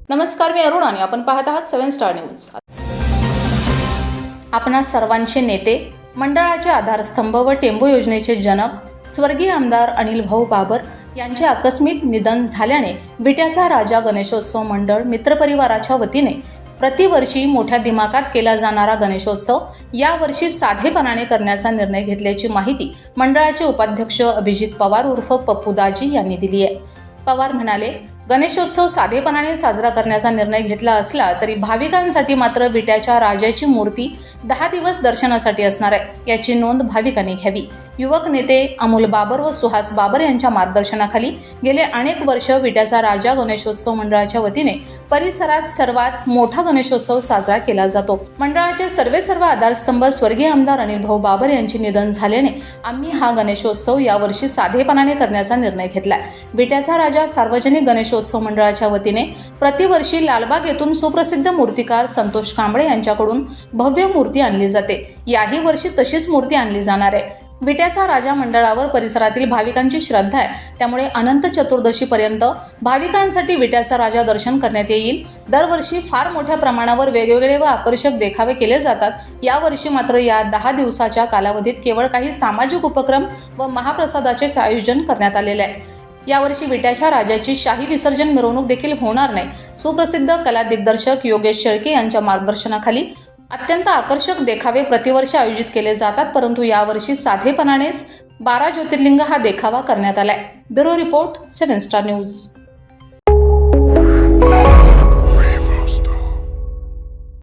नमस्कार, मी अरुण आणि आपण पाहत आहात 7 स्टार न्यूज। आपणा सर्वांचे नेते, मंडळाचे आधारस्तंभ व टेंबू योजनेचे जनक स्वर्गीय आमदार अनिल भाऊ बाबर यांचे आकस्मिक निधन झाल्याने विट्याचा राजा गणेशोत्सव मंडळ मित्रपरिवाराच्या वतीने प्रतिवर्षी मोठ्या दिमाखात केला जाणारा गणेशोत्सव यावर्षी साधेपणाने करण्याचा निर्णय घेतल्याची माहिती मंडळाचे उपाध्यक्ष अभिजित पवार उर्फ पप्पूदाजी यांनी दिली आहे। पवार म्हणाले, गणेशोत्सव साधेपणाने साजरा करण्याचा निर्णय घेतला असला तरी भाविकांसाठी मात्र विट्याच्या राजाची मूर्ती 10 दिवस दर्शनासाठी असणार आहे, याची नोंद भाविकांनी घ्यावी। युवक नेते अमोल बाबर व सुहास बाबर यांच्या मार्गदर्शनाखाली गेले अनेक वर्ष विट्याचा राजा गणेशोत्सव मंडळाच्या वतीने परिसरात सर्वात मोठा गणेशोत्सव साजरा केला जातो। मंडळाचे सर्व आधारस्तंभ स्वर्गीय आमदार अनिल भाऊ बाबर यांचे निधन झाल्याने आम्ही हा गणेशोत्सव यावर्षी साधेपणाने करण्याचा निर्णय घेतला। विट्याचा राजा सार्वजनिक गणेशोत्सव मंडळाच्या वतीने प्रतिवर्षी लालबाग येथून सुप्रसिद्ध मूर्तिकार संतोष कांबळे यांच्याकडून भव्य मूर्ती आणली जाते। याही वर्षी तशीच मूर्ती आणली जाणार आहे। विट्याचा राजा मंडळावर परिसरातील भाविकांची श्रद्धा आहे, त्यामुळे अनंत चतुर्दशी पर्यंत भाविकांसाठी विट्याचा राजा दर्शन करण्यात येईल। दरवर्षी फार मोठ्या प्रमाणावर वेगवेगळे व आकर्षक देखावे केले जातात। यावर्षी मात्र या 10 दिवसाच्या कालावधीत केवळ काही सामाजिक उपक्रम व महाप्रसादाचे आयोजन करण्यात आलेले आहे। यावर्षी विट्याच्या राजाची शाही विसर्जन मिरवणूक देखील होणार नाही। सुप्रसिद्ध कला दिग्दर्शक योगेश शेळके यांच्या मार्गदर्शनाखाली अत्यंत आकर्षक देखावे प्रतिवर्षी आयोजित केले जातात, परंतु यावर्षी साधेपणानेच 12 ज्योतिर्लिंग हा देखावा करण्यात आलाय। Bureau report 7 star news.